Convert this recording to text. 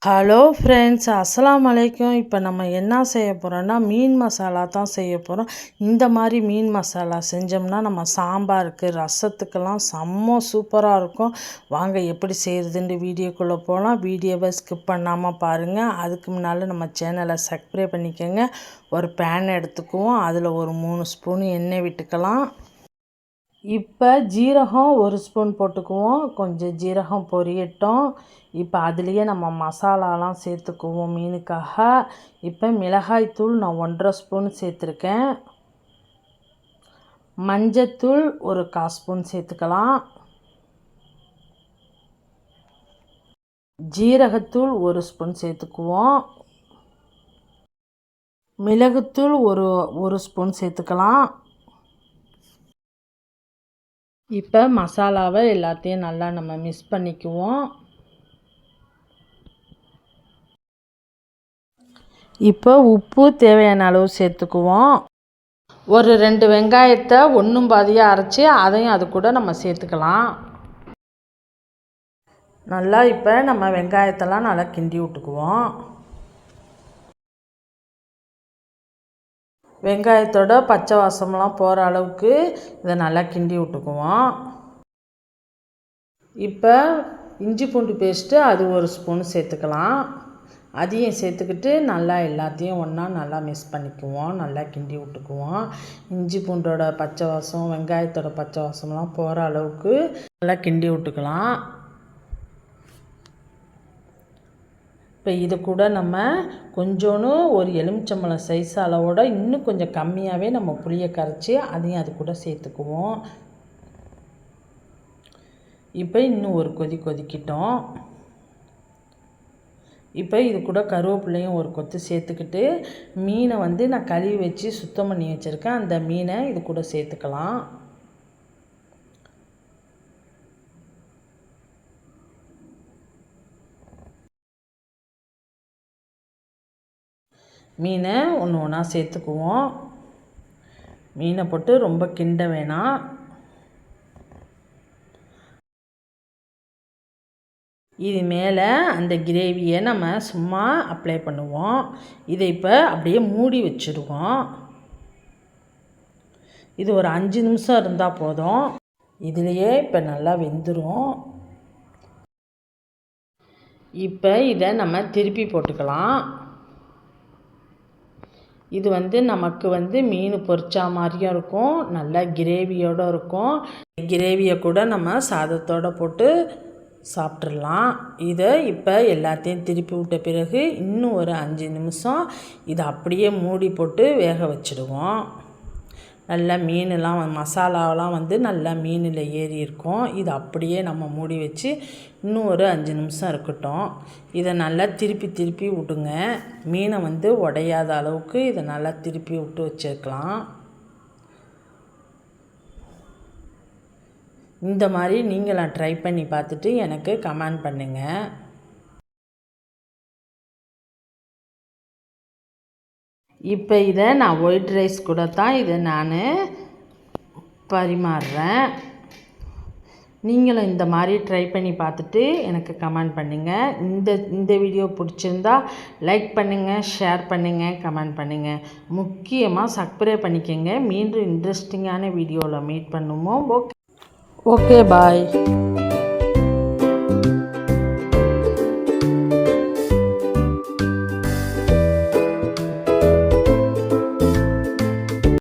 Hello friends, அஸ்ஸலாமு அலைக்கும். இப்போ நம்ம என்ன செய்ய போகிறோன்னா மீன் மசாலா தான் செய்ய போகிறோம். இந்த மாதிரி மீன் மசாலா செஞ்சோம்னா நம்ம சாம்பாருக்கு ரசத்துக்கெல்லாம் செம்ம சூப்பராக இருக்கும். வாங்க எப்படி செய்கிறதுன்னு வீடியோக்குள்ளே போகலாம். வீடியோவை ஸ்கிப் பண்ணாமல் பாருங்கள். அதுக்கு முன்னால் நம்ம சேனலை சப்ஸ்கிரைப் பண்ணிக்கோங்க. ஒரு பேன் எடுத்துக்குவோம். அதில் ஒரு 3 ஸ்பூன் எண்ணெய் விட்டுக்கலாம். இப்போ ஜீரகம் 1 ஸ்பூன் போட்டுக்குவோம். கொஞ்சம் ஜீரகம் பொரியட்டும். இப்போ அதுலேயே நம்ம மசாலாலாம் சேர்த்துக்குவோம் மீனுக்காக. இப்போ மிளகாய்த்தூள் நான் 1.5 ஸ்பூன் சேர்த்துருக்கேன். மஞ்சத்தூள் ஒரு 1/4 ஸ்பூன் சேர்த்துக்கலாம். ஜீரகத்தூள் 1 ஸ்பூன் சேர்த்துக்குவோம். மிளகுத்தூள் ஒரு ஸ்பூன் சேர்த்துக்கலாம். இப்போ மசாலாவை எல்லாத்தையும் நல்லா நம்ம மிக்ஸ் பண்ணிக்குவோம். இப்போ உப்பு தேவையான அளவு சேர்த்துக்குவோம். ஒரு 2 வெங்காயத்தை ஒன்றும் பாதியாக அரைச்சி அதையும் அது கூட நம்ம சேர்த்துக்கலாம். நல்லா இப்போ நம்ம வெங்காயத்தெல்லாம் நல்லா கிண்டி விட்டுக்குவோம். வெங்காயத்தோட பச்சை வாசம்லாம் போகிற அளவுக்கு இதை நல்லா கிண்டி விட்டுக்குவோம். இப்போ இஞ்சி பூண்டு பேஸ்ட்டு அது 1 ஸ்பூன் சேர்த்துக்கலாம். அதையும் சேர்த்துக்கிட்டு நல்லா எல்லாத்தையும் ஒன்றா நல்லா மிக்ஸ் பண்ணிக்குவோம். நல்லா கிண்டி விட்டுக்குவோம். இஞ்சி பூண்டோட பச்சை வாசம் வெங்காயத்தோட பச்சை வாசம்லாம் போகிற அளவுக்கு நல்லா கிண்டி விட்டுக்கலாம். இப்போ இது கூட நம்ம கொஞ்சோன்னு ஒரு எலுமிச்சம்பழம் சைஸ் அளவோட இன்னும் கொஞ்சம் கம்மியாகவே நம்ம புளியை கரைச்சி அதையும் அது கூட சேர்த்துக்குவோம். இப்போ இன்னும் ஒரு கொதிக்கிட்டோம். இப்போ இது கூட கருவேப்பிலையும் ஒரு கொத்து சேர்த்துக்கிட்டு மீனை நான் கழுவி வச்சு சுத்தம் பண்ணி வச்சுருக்கேன். அந்த மீனை இது கூட சேர்த்துக்கலாம். மீனை ஒன்று ஒன்றா சேர்த்துக்குவோம். மீனை போட்டு ரொம்ப கிண்ட வேணாம். இது மேலே அந்த கிரேவியை நம்ம சும்மா அப்ளை பண்ணுவோம். இதை இப்போ அப்படியே மூடி வச்சுருவோம். இது ஒரு 5 நிமிஷம் இருந்தால் போதும். இதுலேயே இப்போ நல்லா வெந்துடும். இப்போ இதை நம்ம திருப்பி போட்டுக்கலாம். இது நமக்கு மீன் பொரிச்சா மாதிரியும் இருக்கும். நல்லா கிரேவியோடு இருக்கும். கிரேவியை கூட நம்ம சாதத்தோடு போட்டு சாப்பிட்றலாம். இதை இப்போ எல்லாத்தையும் திருப்பி விட்ட பிறகு இன்னும் ஒரு 5 நிமிஷம் இதை அப்படியே மூடி போட்டு வேக வச்சுடுவோம். நல்லா மீனெலாம் மசாலாவெலாம் நல்லா மீனில் ஏறி இருக்கும். இதை அப்படியே நம்ம மூடி வச்சு இன்னும் ஒரு 5 நிமிஷம் இருக்கட்டும். இதை நல்லா திருப்பி விட்டுங்க. மீனை உடையாத அளவுக்கு இதை நல்லா திருப்பி விட்டு வச்சுருக்கலாம். இந்த மாதிரி நீங்களாம் ட்ரை பண்ணி பார்த்துட்டு எனக்கு கமெண்ட் பண்ணுங்கள். இப்போ இதை நான் ஒயிட் ரைஸ் கூட தான் இதை நான் பரிமாறுறேன். நீங்களும் இந்த மாதிரி ட்ரை பண்ணி பார்த்துட்டு எனக்கு கமெண்ட் பண்ணுங்கள். இந்த வீடியோ பிடிச்சிருந்தா லைக் பண்ணுங்கள், ஷேர் பண்ணுங்கள், கமெண்ட் பண்ணுங்கள். முக்கியமாக சப்ஸ்கிரைப் பண்ணிக்கோங்க. மீண்டும் இன்ட்ரெஸ்டிங்கான வீடியோவில் மீட் பண்ணுவோம். ஓகே, பாய்.